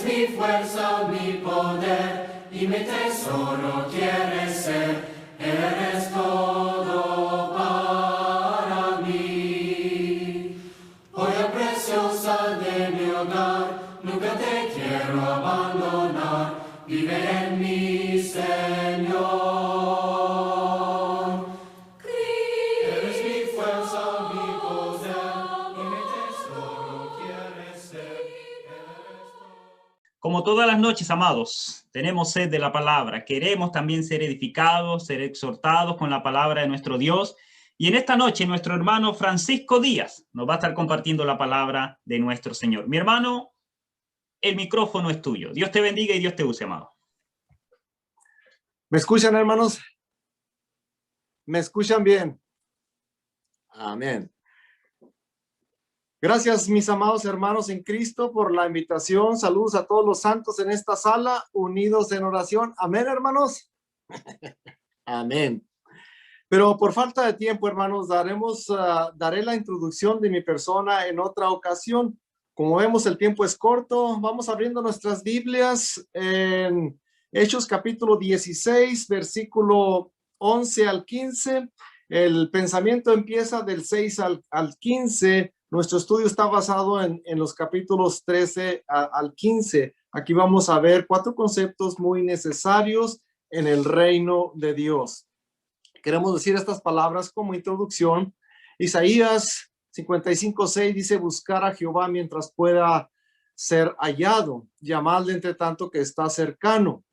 mi fuerza, mi poder, y mi tesoro quieres ser. Eres todo para mí. Joya preciosa de mi hogar, nunca te quiero abandonar. Vive en mí, Señor. Eres mi fuerza, mi poder, y mi tesoro quieres ser. Como todas las noches, amados, tenemos sed de la palabra. Queremos también ser edificados, ser exhortados con la palabra de nuestro Dios. Y en esta noche, nuestro hermano Francisco Díaz nos va a estar compartiendo la palabra de nuestro Señor. Mi hermano, el micrófono es tuyo. Dios te bendiga y Dios te use, amado. ¿Me escuchan, hermanos? ¿Me escuchan bien? Amén. Gracias, mis amados hermanos en Cristo, por la invitación. Saludos a todos los santos en esta sala, unidos en oración. Amén, hermanos. Amén. Pero por falta de tiempo, hermanos, daré la introducción de mi persona en otra ocasión. Como vemos, el tiempo es corto. Vamos abriendo nuestras Biblias en Hechos capítulo 16, versículo 11 al 15. El pensamiento empieza del 6 al 15. Nuestro estudio está basado en los capítulos 13 al 15. Aquí vamos a ver 4 conceptos muy necesarios en el reino de Dios. Queremos decir estas palabras como introducción. Isaías 55:6 dice: buscar a Jehová mientras pueda ser hallado, llamadle entre tanto que está cercano.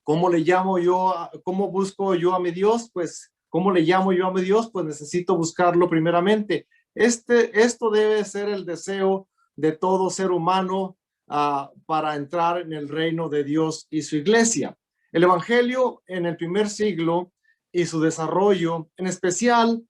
¿Cómo le llamo yo? ¿Cómo busco yo a mi Dios? Pues, ¿cómo le llamo yo a mi Dios? Pues necesito buscarlo primeramente. Esto debe ser el deseo de todo ser humano para entrar en el reino de Dios y su iglesia. El evangelio en el primer siglo y su desarrollo, en especial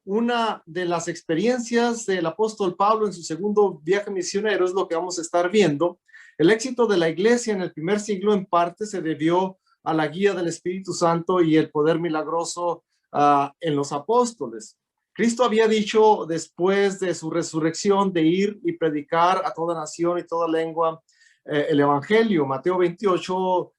una de las experiencias del apóstol Pablo en su segundo viaje misionero, es lo que vamos a estar viendo. El éxito de la iglesia en el primer siglo en parte se debió a la guía del Espíritu Santo y el poder milagroso en los apóstoles. Cristo había dicho después de su resurrección de ir y predicar a toda nación y toda lengua el evangelio. Mateo 28,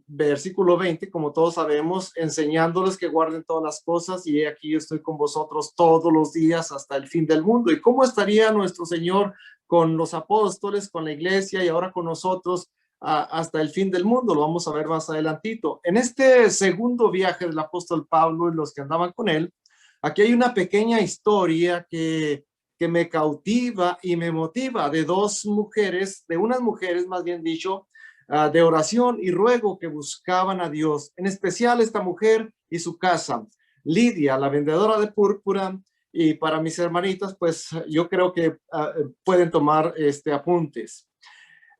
versículo 20, como todos sabemos, enseñándoles que guarden todas las cosas, y aquí yo estoy con vosotros todos los días hasta el fin del mundo. ¿Y cómo estaría nuestro Señor con los apóstoles, con la iglesia y ahora con nosotros hasta el fin del mundo? Lo vamos a ver más adelantito. En este segundo viaje del apóstol Pablo y los que andaban con él, aquí hay una pequeña historia que me cautiva y me motiva, de unas mujeres más bien dicho, de oración y ruego que buscaban a Dios, en especial esta mujer y su casa. Lidia, la vendedora de púrpura, y para mis hermanitas, pues yo creo que pueden tomar apuntes.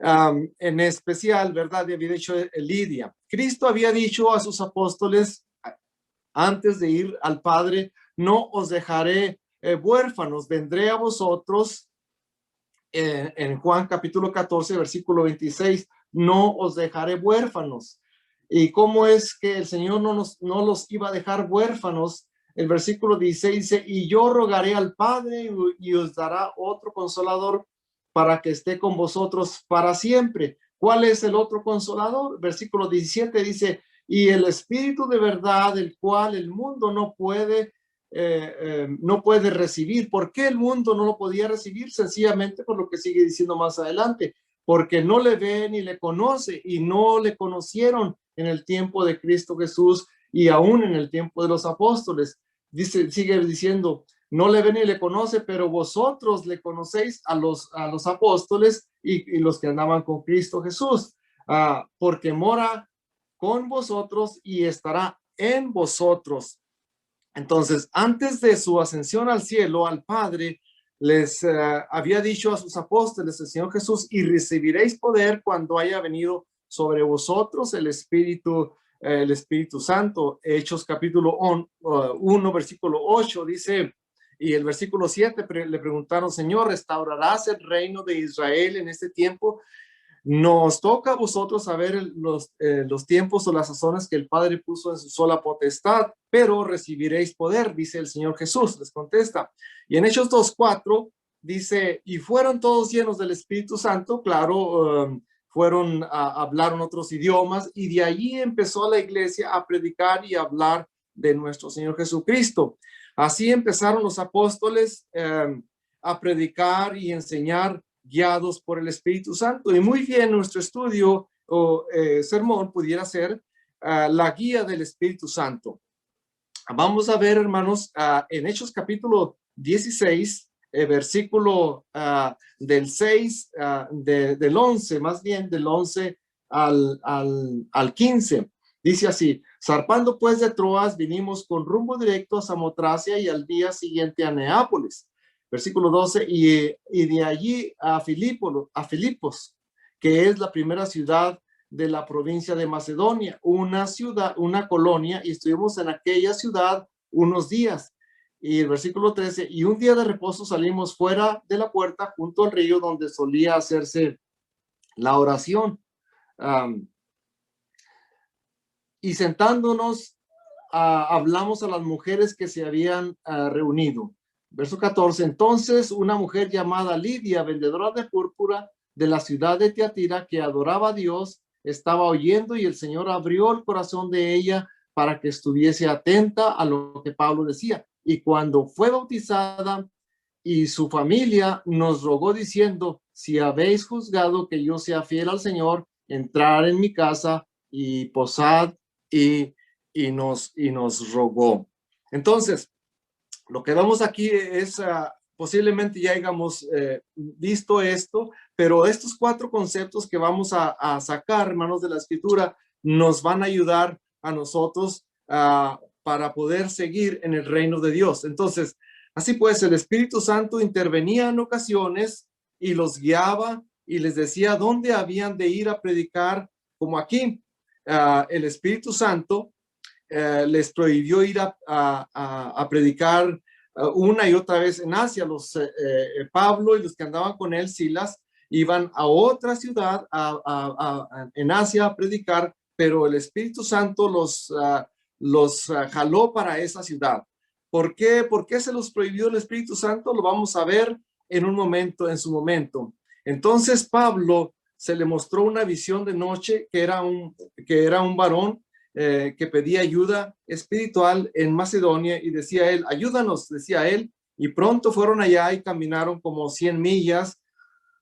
En especial, ¿verdad? Había dicho Lidia. Cristo había dicho a sus apóstoles antes de ir al Padre: no os dejaré huérfanos, vendré a vosotros. En Juan capítulo 14, versículo 26, no os dejaré huérfanos. ¿Y cómo es que el Señor no los iba a dejar huérfanos? El versículo 16 dice: y yo rogaré al Padre y os dará otro consolador para que esté con vosotros para siempre. ¿Cuál es el otro consolador? Versículo 17 dice: y el Espíritu de verdad, el cual el mundo no puede recibir. ¿Por qué el mundo no lo podía recibir? Sencillamente por lo que sigue diciendo más adelante: porque no le ve ni le conoce, y no le conocieron en el tiempo de Cristo Jesús y aún en el tiempo de los apóstoles. Sigue diciendo: no le ve ni le conoce, pero vosotros le conocéis a los apóstoles y los que andaban con Cristo Jesús, porque mora con vosotros y estará en vosotros. Entonces, antes de su ascensión al cielo, al Padre, les había dicho a sus apóstoles el Señor Jesús: y recibiréis poder cuando haya venido sobre vosotros el Espíritu Santo. Hechos capítulo 1, versículo 8 dice, y el versículo 7 le preguntaron: Señor, ¿restaurarás el reino de Israel en este tiempo? Nos toca a vosotros saber los tiempos o las sazones que el Padre puso en su sola potestad, pero recibiréis poder, dice el Señor Jesús, les contesta. Y en Hechos 2:4 dice, y fueron todos llenos del Espíritu Santo, claro, hablaron otros idiomas, y de allí empezó la iglesia a predicar y a hablar de nuestro Señor Jesucristo. Así empezaron los apóstoles a predicar y enseñar guiados por el Espíritu Santo. Y muy bien, nuestro estudio o sermón pudiera ser la guía del Espíritu Santo. Vamos a ver, hermanos, en Hechos capítulo 16, versículo del 6, del 11, más bien del 11 al 15. Dice así: zarpando pues de Troas, vinimos con rumbo directo a Samotracia y al día siguiente a Neápolis. Versículo 12, y de allí a Filipos, que es la primera ciudad de la provincia de Macedonia, una colonia, y estuvimos en aquella ciudad unos días. Y el versículo 13, y un día de reposo salimos fuera de la puerta junto al río donde solía hacerse la oración. Y sentándonos, hablamos a las mujeres que se habían reunido. Verso 14, entonces una mujer llamada Lidia, vendedora de púrpura de la ciudad de Tiatira, que adoraba a Dios, estaba oyendo, y el Señor abrió el corazón de ella para que estuviese atenta a lo que Pablo decía. Y cuando fue bautizada y su familia, nos rogó diciendo: si habéis juzgado que yo sea fiel al Señor, entrar en mi casa y posad, y nos rogó. Entonces, lo que vemos aquí es, posiblemente ya hayamos visto esto, pero estos 4 conceptos que vamos a sacar, hermanos, de la Escritura, nos van a ayudar a nosotros para poder seguir en el reino de Dios. Entonces, así pues, el Espíritu Santo intervenía en ocasiones y los guiaba y les decía dónde habían de ir a predicar, como aquí. El Espíritu Santo les prohibió ir a predicar una y otra vez en Asia. Pablo y los que andaban con él, Silas, iban a otra ciudad en Asia a predicar, pero el Espíritu Santo los jaló para esa ciudad. ¿Por qué? ¿Por qué se los prohibió el Espíritu Santo? Lo vamos a ver en su momento. Entonces Pablo se le mostró una visión de noche que era un varón que pedía ayuda espiritual en Macedonia, y decía él: ayúdanos, decía él, y pronto fueron allá y caminaron como 100 millas,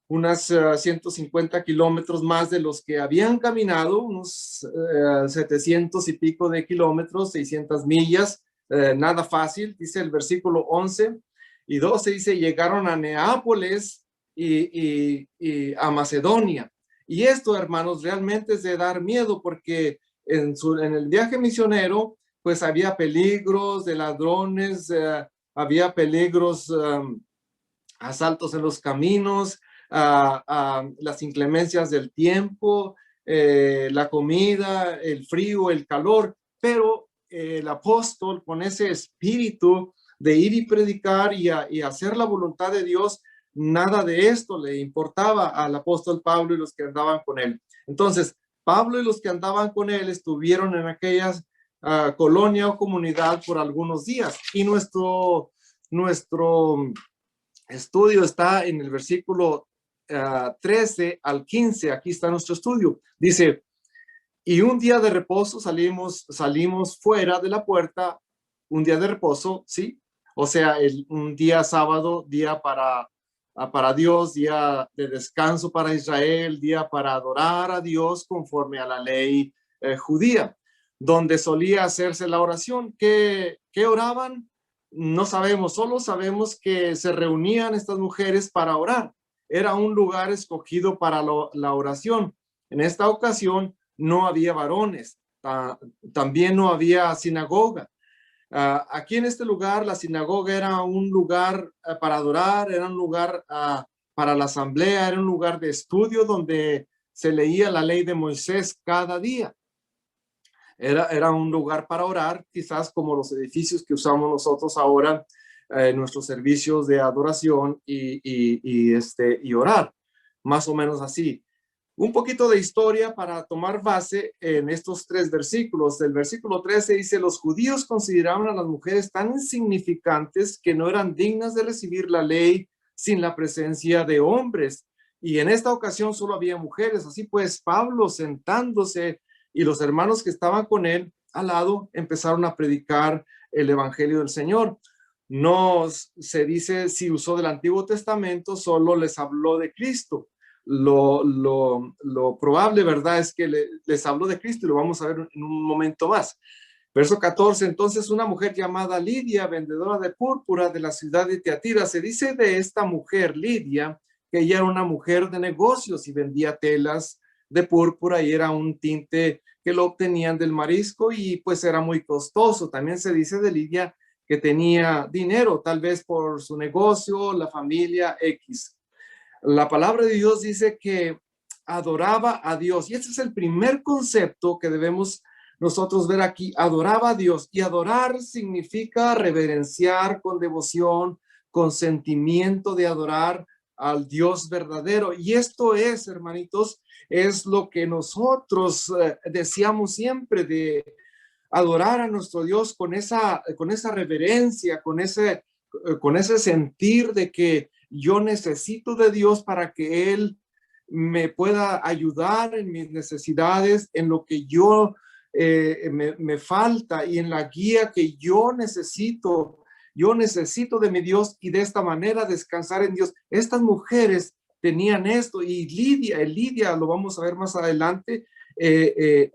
unas 150 kilómetros más de los que habían caminado, unos 700 y pico de kilómetros, 600 millas, nada fácil. Dice el versículo 11 y 12, dice: llegaron a Neápolis y a Macedonia. Y esto, hermanos, realmente es de dar miedo, porque en el viaje misionero, pues había peligros de ladrones, había peligros, asaltos en los caminos, las inclemencias del tiempo, la comida, el frío, el calor. Pero el apóstol, con ese espíritu de ir y predicar y hacer la voluntad de Dios, nada de esto le importaba al apóstol Pablo y los que andaban con él. Entonces, Pablo y los que andaban con él estuvieron en aquellas colonia o comunidad por algunos días. Y nuestro estudio está en el versículo 13 al 15. Aquí está nuestro estudio. Dice: y un día de reposo salimos fuera de la puerta. Un día de reposo, ¿sí? O sea, un día sábado, día para Dios, día de descanso para Israel, día para adorar a Dios conforme a la ley judía, donde solía hacerse la oración. ¿Qué oraban? No sabemos, solo sabemos que se reunían estas mujeres para orar. Era un lugar escogido para la oración. En esta ocasión no había varones, también no había sinagoga. Aquí en este lugar, la sinagoga era un lugar para adorar, era un lugar para la asamblea, era un lugar de estudio donde se leía la ley de Moisés cada día. Era un lugar para orar, quizás como los edificios que usamos nosotros ahora en nuestros servicios de adoración y orar, más o menos así. Un poquito de historia para tomar base en estos 3 versículos. El versículo 13 dice: los judíos consideraban a las mujeres tan insignificantes que no eran dignas de recibir la ley sin la presencia de hombres. Y en esta ocasión solo había mujeres. Así pues, Pablo sentándose y los hermanos que estaban con él al lado empezaron a predicar el evangelio del Señor. No se dice si usó del Antiguo Testamento, solo les habló de Cristo. Lo probable, ¿verdad?, es que les habló de Cristo y lo vamos a ver en un momento más. Verso 14, entonces una mujer llamada Lidia, vendedora de púrpura de la ciudad de Tiatira, se dice de esta mujer Lidia que ella era una mujer de negocios y vendía telas de púrpura y era un tinte que lo obtenían del marisco y pues era muy costoso. También se dice de Lidia que tenía dinero, tal vez por su negocio, la familia X. La palabra de Dios dice que adoraba a Dios y ese es el primer concepto que debemos nosotros ver aquí. Adoraba a Dios, y adorar significa reverenciar con devoción, con sentimiento de adorar al Dios verdadero. Y esto es, hermanitos, es lo que nosotros deseamos siempre, de adorar a nuestro Dios con esa reverencia, con ese sentir de que yo necesito de Dios para que Él me pueda ayudar en mis necesidades, en lo que yo me falta y en la guía que yo necesito. Yo necesito de mi Dios y de esta manera descansar en Dios. Estas mujeres tenían esto y Lidia, lo vamos a ver más adelante,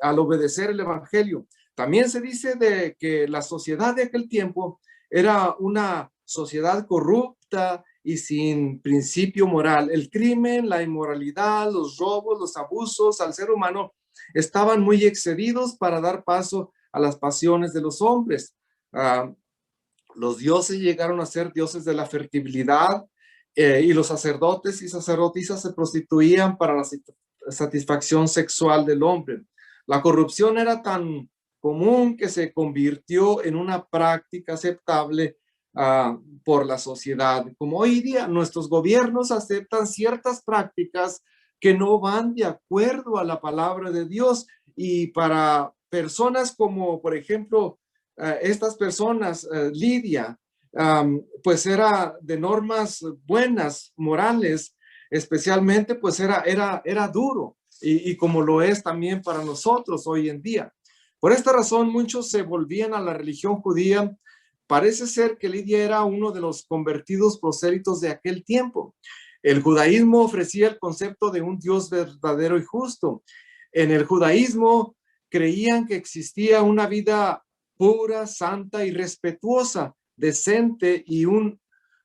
al obedecer el evangelio. También se dice de que la sociedad de aquel tiempo era una sociedad corrupta y sin principio moral. El crimen, la inmoralidad, los robos, los abusos al ser humano estaban muy excedidos para dar paso a las pasiones de los hombres. Los dioses llegaron a ser dioses de la fertilidad y los sacerdotes y sacerdotisas se prostituían para la satisfacción sexual del hombre. La corrupción era tan común que se convirtió en una práctica aceptable por la sociedad. Como hoy día nuestros gobiernos aceptan ciertas prácticas que no van de acuerdo a la palabra de Dios, y para personas como, por ejemplo, estas personas, Lidia, pues era de normas buenas, morales, especialmente pues era duro, y como lo es también para nosotros hoy en día. Por esta razón muchos se volvían a la religión judía. Parece ser que Lidia era uno de los convertidos prosélitos de aquel tiempo. El judaísmo ofrecía el concepto de un Dios verdadero y justo. En el judaísmo creían que existía una vida pura, santa y respetuosa, decente y un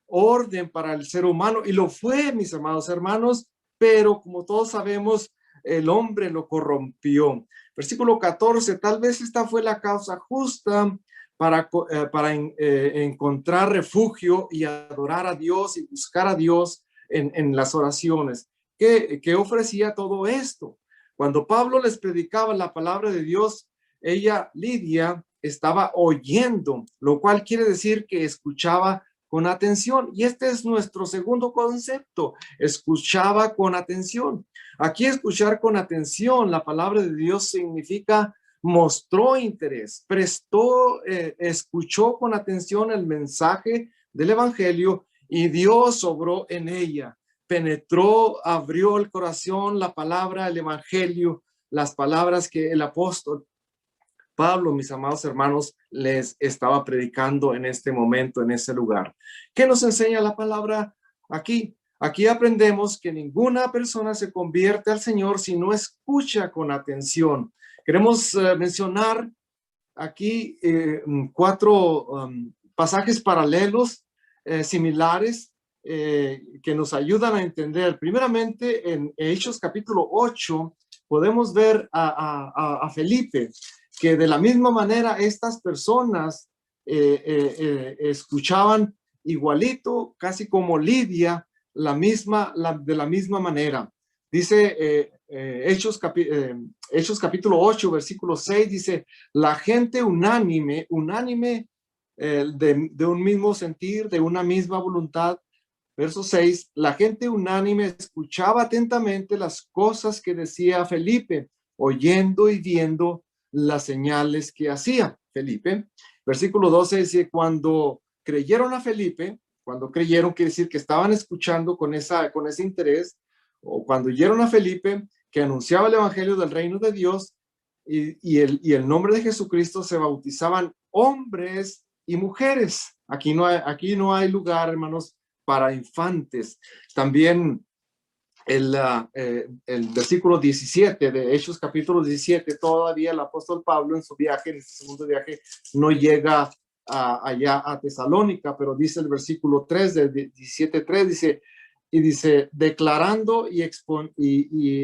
orden para el ser humano. Y lo fue, mis amados hermanos, pero como todos sabemos, el hombre lo corrompió. Versículo 14, tal vez esta fue la causa justa para encontrar refugio y adorar a Dios y buscar a Dios en las oraciones. ¿Qué ofrecía todo esto? Cuando Pablo les predicaba la palabra de Dios, ella, Lidia, estaba oyendo, lo cual quiere decir que escuchaba con atención. Y este es nuestro segundo concepto: escuchaba con atención. Aquí escuchar con atención, la palabra de Dios significa mostró interés, escuchó con atención el mensaje del evangelio y Dios obró en ella. Penetró, abrió el corazón, la palabra, el evangelio, las palabras que el apóstol Pablo, mis amados hermanos, les estaba predicando en este momento, en ese lugar. ¿Qué nos enseña la palabra aquí? Aquí aprendemos que ninguna persona se convierte al Señor si no escucha con atención. Queremos mencionar aquí 4 pasajes paralelos, similares, que nos ayudan a entender. Primeramente, en Hechos capítulo 8, podemos ver a Felipe, que de la misma manera estas personas escuchaban igualito, casi como Lidia, de la misma manera. Dice Hechos capítulo 8, versículo 6, dice, la gente unánime, de un mismo sentir, de una misma voluntad. Verso 6, la gente unánime escuchaba atentamente las cosas que decía Felipe, oyendo y viendo las señales que hacía Felipe. Versículo 12 dice, cuando creyeron a Felipe, Cuando creyeron, quiere decir que estaban escuchando con ese interés, o cuando oyeron a Felipe, que anunciaba el evangelio del reino de Dios, y el nombre de Jesucristo, se bautizaban hombres y mujeres. Aquí no hay lugar, hermanos, para infantes. También el versículo 17 de Hechos capítulo 17, todavía el apóstol Pablo en su viaje, en este segundo viaje, no llega allá a Tesalónica, pero dice el versículo 3 de 17:3, dice, declarando y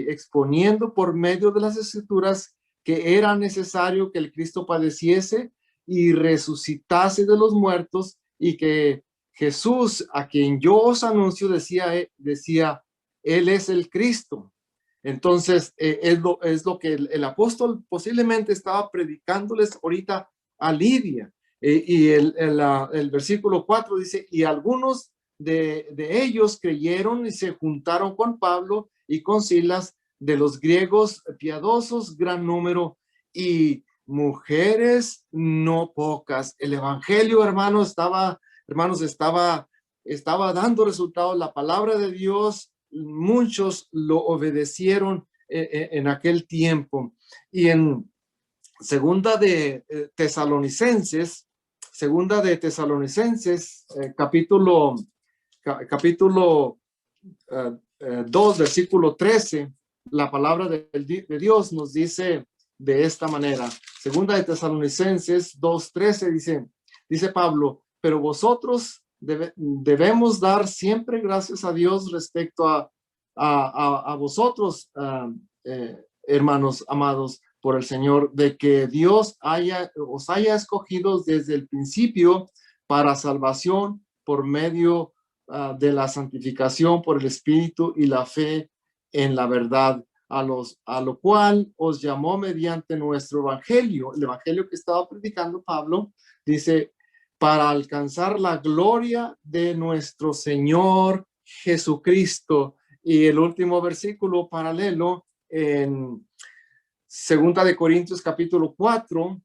exponiendo por medio de las escrituras que era necesario que el Cristo padeciese y resucitase de los muertos, y que Jesús, a quien yo os anuncio, decía, él es el Cristo. Entonces, es lo que el apóstol posiblemente estaba predicándoles ahorita a Lidia. Y el versículo 4 dice, y algunos de ellos creyeron y se juntaron con Pablo y con Silas, de los griegos piadosos, gran número, y mujeres no pocas. El evangelio, hermanos, estaba dando resultados. La palabra de Dios, muchos lo obedecieron en aquel tiempo. Y en segunda de Tesalonicenses, capítulo 2, versículo 13, la palabra de Dios nos dice de esta manera. Segunda de Tesalonicenses 2:13 dice Pablo, pero vosotros debemos dar siempre gracias a Dios respecto a vosotros, hermanos amados por el Señor, de que Dios os haya escogido desde el principio para salvación por medio de la santificación por el Espíritu y la fe en la verdad, a lo cual os llamó mediante nuestro evangelio. El evangelio que estaba predicando Pablo, dice, para alcanzar la gloria de nuestro Señor Jesucristo. Y el último versículo paralelo en Segunda de Corintios capítulo 4,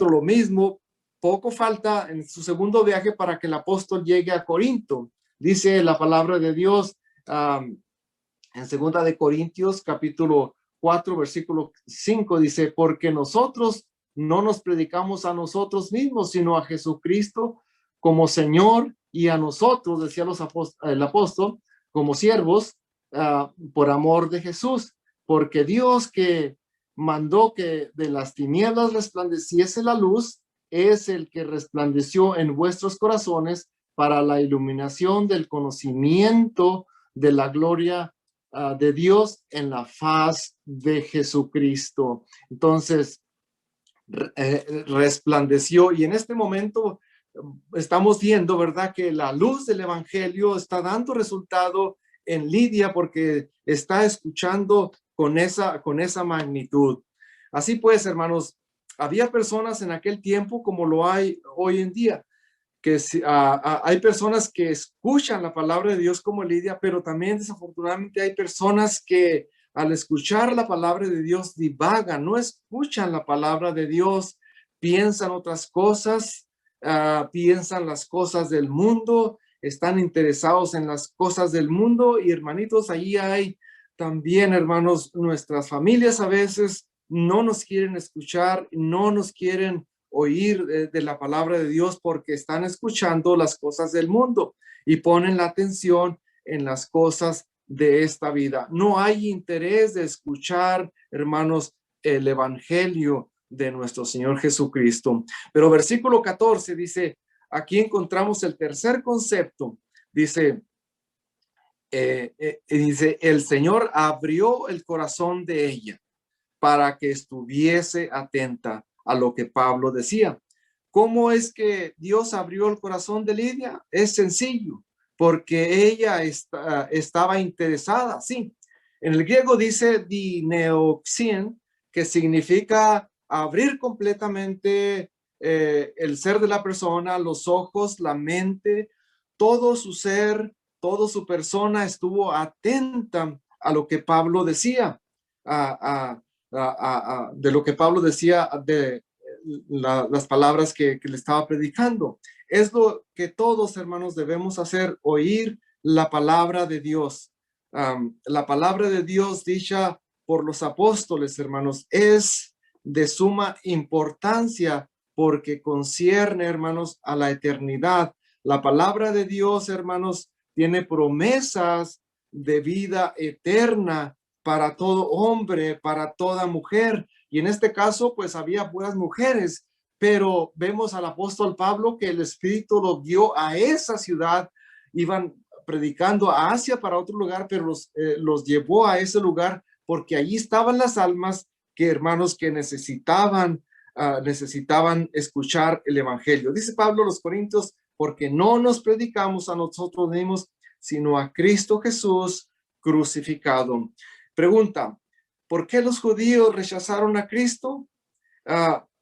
lo mismo. Poco falta en su segundo viaje para que el apóstol llegue a Corinto. Dice la palabra de Dios en Segunda de Corintios capítulo 4, versículo 5, dice, porque nosotros no nos predicamos a nosotros mismos, sino a Jesucristo como Señor, y a nosotros, decía el apóstol, como siervos, por amor de Jesús, porque Dios, que mandó que de las tinieblas resplandeciese la luz, es el que resplandeció en vuestros corazones para la iluminación del conocimiento de la gloria de Dios en la faz de Jesucristo. Entonces, resplandeció, y en este momento estamos viendo, ¿verdad?, que la luz del evangelio está dando resultado en Lidia, porque está escuchando con esa magnitud. Así pues, hermanos, había personas en aquel tiempo como lo hay hoy en día, que hay personas que escuchan la palabra de Dios como Lidia, pero también desafortunadamente hay personas que al escuchar la palabra de Dios divagan, no escuchan la palabra de Dios, piensan otras cosas, piensan las cosas del mundo, están interesados en las cosas del mundo. Y hermanitos, ahí hay también, hermanos, nuestras familias a veces no nos quieren escuchar, no nos quieren oír de la palabra de Dios, porque están escuchando las cosas del mundo y ponen la atención en las cosas de esta vida. No hay interés de escuchar, hermanos, el evangelio de nuestro Señor Jesucristo. Pero versículo 14 dice, aquí encontramos el tercer concepto. Dice, el Señor abrió el corazón de ella para que estuviese atenta a lo que Pablo decía. ¿Cómo es que Dios abrió el corazón de Lidia? Es sencillo, porque ella estaba interesada, sí. En el griego dice dineoxien, que significa abrir completamente el ser de la persona, los ojos, la mente, todo su ser, toda su persona estuvo atenta a lo que Pablo decía, de lo que Pablo decía, de las palabras que le estaba predicando. Es lo que todos, hermanos, debemos hacer, oír la palabra de Dios. La palabra de Dios dicha por los apóstoles, hermanos, es de suma importancia porque concierne, hermanos, a la eternidad. La palabra de Dios, hermanos, tiene promesas de vida eterna para todo hombre, para toda mujer. Y en este caso, pues había buenas mujeres, pero vemos al apóstol Pablo que el Espíritu lo dio a esa ciudad. Iban predicando a Asia para otro lugar, pero los llevó a ese lugar porque allí estaban las almas que, hermanos, que necesitaban escuchar el evangelio. Dice Pablo a los Corintios, porque no nos predicamos a nosotros mismos, sino a Cristo Jesús crucificado. Pregunta, ¿por qué los judíos rechazaron a Cristo?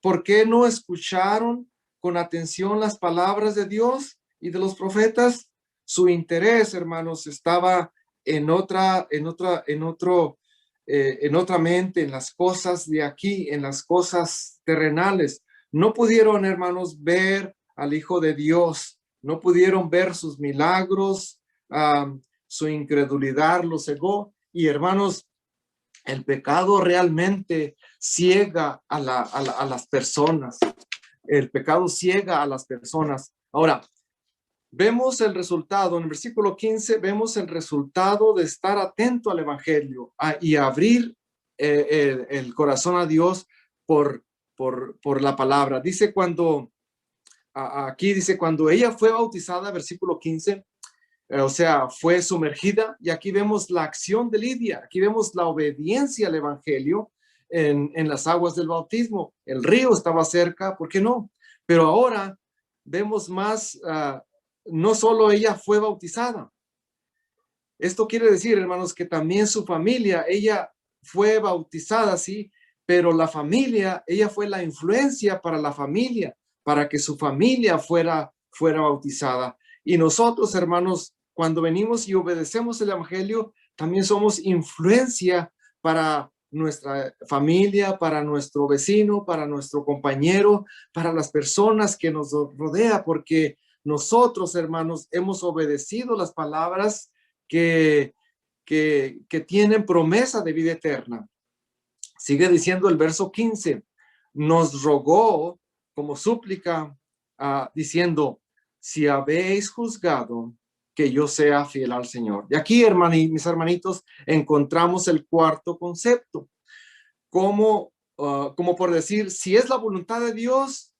¿Por qué no escucharon con atención las palabras de Dios y de los profetas? Su interés, hermanos, estaba en otra mente, en las cosas de aquí, en las cosas terrenales. No pudieron, hermanos, ver al Hijo de Dios, no pudieron ver sus milagros, su incredulidad los cegó. Y, hermanos, el pecado realmente ciega a las personas. El pecado ciega a las personas. Ahora, vemos el resultado, en el versículo 15, vemos el resultado de estar atento al evangelio y abrir el corazón a Dios por la palabra. Dice aquí dice, cuando ella fue bautizada, versículo 15, o sea, fue sumergida, y aquí vemos la acción de Lidia, aquí vemos la obediencia al evangelio en las aguas del bautismo. El río estaba cerca, ¿por qué no? Pero ahora vemos más, no solo ella fue bautizada. Esto quiere decir, hermanos, que también su familia, ella fue bautizada, sí, pero la familia, ella fue la influencia para la familia, para que su familia fuera bautizada. Y nosotros, hermanos, cuando venimos y obedecemos el evangelio, también somos influencia para nuestra familia, para nuestro vecino, para nuestro compañero, para las personas que nos rodea, porque nosotros, hermanos, hemos obedecido las palabras que tienen promesa de vida eterna. Sigue diciendo el verso 15, nos rogó como súplica, diciendo, si habéis juzgado, que yo sea fiel al Señor. Y aquí, mis hermanitos, encontramos el cuarto concepto, como por decir, si es la voluntad de Dios,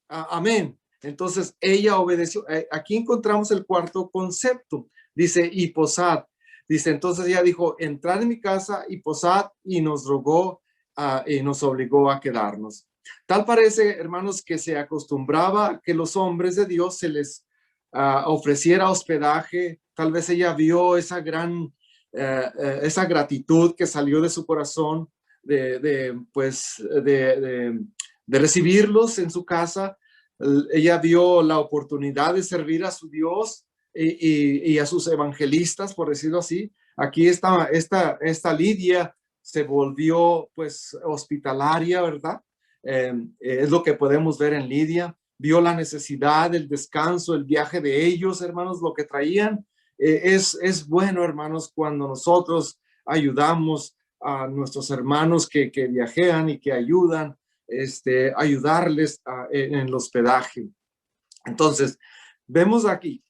amén. Entonces ella obedeció. Aquí encontramos el cuarto concepto. Dice, y posad. Dice, entonces ella dijo, entrad en mi casa y posad, y nos rogó y nos obligó a quedarnos. Tal parece, hermanos, que se acostumbraba que los hombres de Dios se les ofreciera hospedaje. Tal vez ella vio esa esa gratitud que salió de su corazón de recibirlos en su casa. Ella vio la oportunidad de servir a su Dios y a sus evangelistas, por decirlo así. Aquí esta Lidia se volvió pues hospitalaria, ¿verdad? Es lo que podemos ver en Lidia. Vio la necesidad, el descanso, el viaje de ellos, hermanos, lo que traían. Es bueno, hermanos, cuando nosotros ayudamos a nuestros hermanos que viajean y que ayudan, ayudarles en el hospedaje. Entonces, vemos aquí,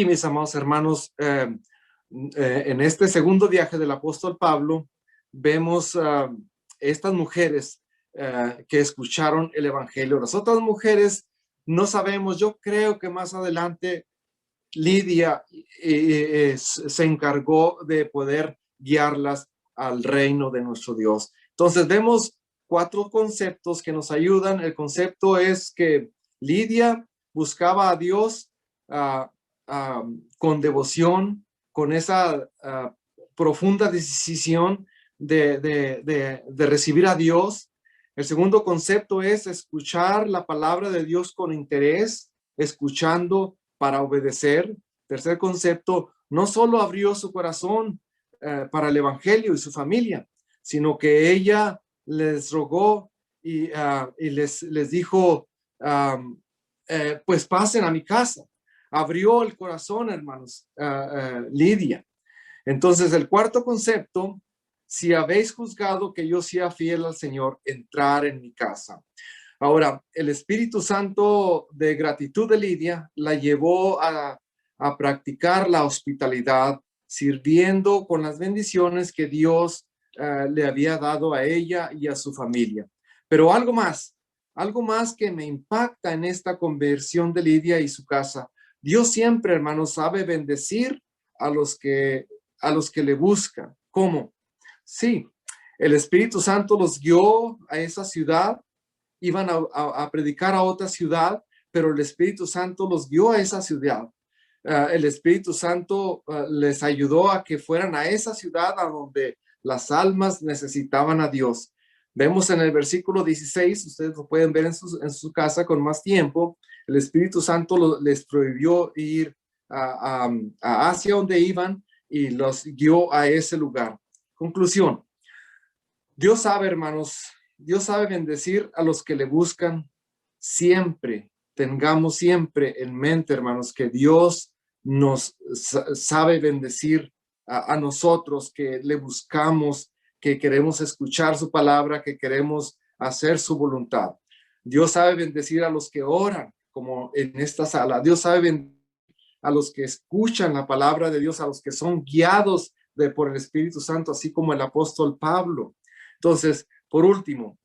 mis amados hermanos, en este segundo viaje del apóstol Pablo, vemos estas mujeres que escucharon el evangelio. Las otras mujeres no sabemos, yo creo que más adelante Lidia se encargó de poder guiarlas al reino de nuestro Dios. Entonces vemos cuatro conceptos que nos ayudan. El concepto es que Lidia buscaba a Dios con devoción, con esa profunda decisión de recibir a Dios. El segundo concepto es escuchar la palabra de Dios con interés, escuchando para obedecer. Tercer concepto, no solo abrió su corazón para el evangelio y su familia, sino que ella les rogó y les dijo, pues pasen a mi casa. Abrió el corazón, hermanos, Lidia. Entonces, el cuarto concepto, si habéis juzgado que yo sea fiel al Señor, entrar en mi casa. Ahora, el Espíritu Santo de gratitud de Lidia la llevó a practicar la hospitalidad, sirviendo con las bendiciones que Dios le había dado a ella y a su familia. Pero algo más que me impacta en esta conversión de Lidia y su casa. Dios siempre, hermanos, sabe bendecir a los que le buscan. ¿Cómo? Sí, el Espíritu Santo los guió a esa ciudad, iban a predicar a otra ciudad, pero el Espíritu Santo los guió a esa ciudad. El Espíritu Santo les ayudó a que fueran a esa ciudad a donde las almas necesitaban a Dios. Vemos en el versículo 16, ustedes lo pueden ver en su casa con más tiempo, el Espíritu Santo les prohibió ir hacia donde iban y los guió a ese lugar. Conclusión. Dios sabe, hermanos, Dios sabe bendecir a los que le buscan siempre. Tengamos siempre en mente, hermanos, que Dios nos sabe bendecir a nosotros, que le buscamos, que queremos escuchar su palabra, que queremos hacer su voluntad. Dios sabe bendecir a los que oran, como en esta sala. Dios sabe bendecir a los que escuchan la palabra de Dios, a los que son guiados por el Espíritu Santo, así como el apóstol Pablo. Entonces, por último,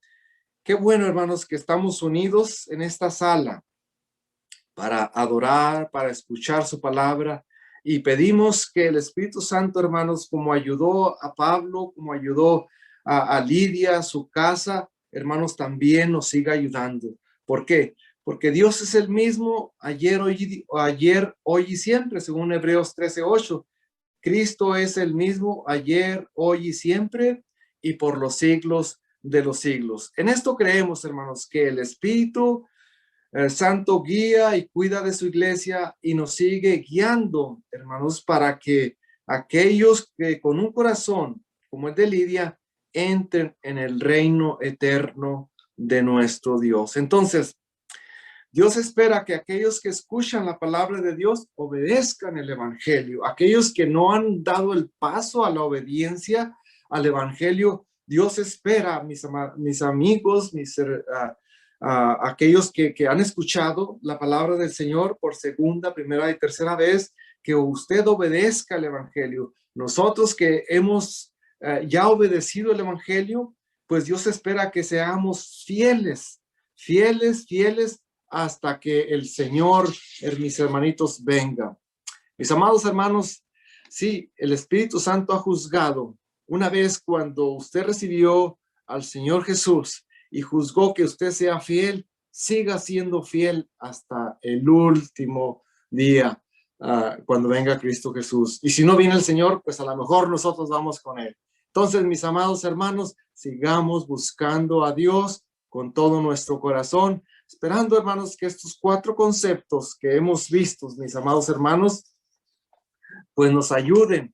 qué bueno, hermanos, que estamos unidos en esta sala para adorar, para escuchar su palabra, y pedimos que el Espíritu Santo, hermanos, como ayudó a Pablo, como ayudó a Lidia, a su casa, hermanos, también nos siga ayudando. ¿Por qué? Porque Dios es el mismo ayer, hoy y siempre, según Hebreos 13:8. Cristo es el mismo ayer, hoy y siempre, y por los siglos de los siglos. En esto creemos, hermanos, que el Espíritu Santo guía y cuida de su iglesia y nos sigue guiando, hermanos, para que aquellos que con un corazón como el de Lidia entren en el reino eterno de nuestro Dios. Entonces, Dios espera que aquellos que escuchan la palabra de Dios obedezcan el evangelio. Aquellos que no han dado el paso a la obediencia al evangelio, Dios espera, mis amigos, aquellos que han escuchado la palabra del Señor por segunda, primera y tercera vez, que usted obedezca el evangelio. Nosotros que hemos ya obedecido el evangelio, pues Dios espera que seamos fieles hasta que el Señor, mis hermanitos, venga. Mis amados hermanos, sí, el Espíritu Santo ha juzgado. Una vez cuando usted recibió al Señor Jesús y juzgó que usted sea fiel, siga siendo fiel hasta el último día, cuando venga Cristo Jesús. Y si no viene el Señor, pues a lo mejor nosotros vamos con Él. Entonces, mis amados hermanos, sigamos buscando a Dios con todo nuestro corazón, esperando, hermanos, que estos 4 conceptos que hemos visto, mis amados hermanos, pues nos ayuden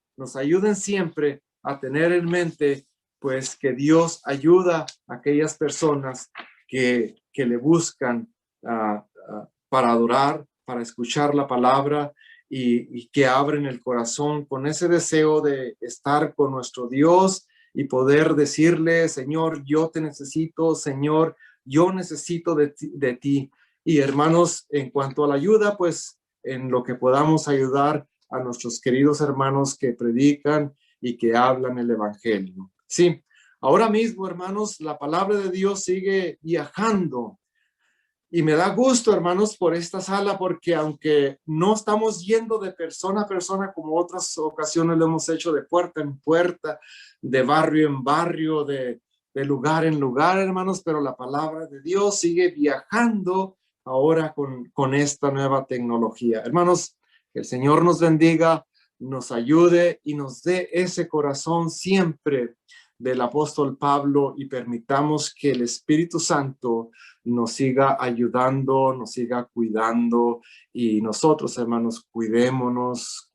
siempre a tener en mente, pues, que Dios ayuda a aquellas personas que le buscan para adorar, para escuchar la palabra y que abren el corazón con ese deseo de estar con nuestro Dios y poder decirle, Señor, yo te necesito, Señor, yo necesito de ti. Y hermanos, en cuanto a la ayuda, pues en lo que podamos ayudar a nuestros queridos hermanos que predican y que hablan el evangelio. Sí, ahora mismo, hermanos, la palabra de Dios sigue viajando. Y me da gusto, hermanos, por esta sala, porque aunque no estamos yendo de persona a persona como otras ocasiones lo hemos hecho, de puerta en puerta, de barrio en barrio, de lugar en lugar, hermanos, pero la palabra de Dios sigue viajando ahora con esta nueva tecnología. Hermanos, que el Señor nos bendiga, nos ayude y nos dé ese corazón siempre del apóstol Pablo y permitamos que el Espíritu Santo nos siga ayudando, nos siga cuidando y nosotros, hermanos, cuidémonos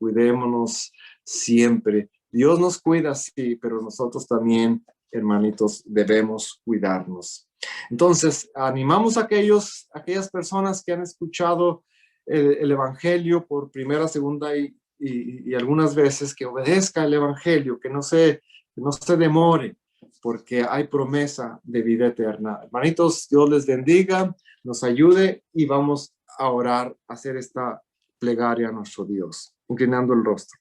siempre. Dios nos cuida, sí, pero nosotros también, hermanitos, debemos cuidarnos. Entonces, animamos a aquellas personas que han escuchado el Evangelio por primera, segunda y algunas veces, que obedezca el Evangelio, que no se demore, porque hay promesa de vida eterna. Hermanitos, Dios les bendiga, nos ayude y vamos a orar, a hacer esta plegaria a nuestro Dios, inclinando el rostro.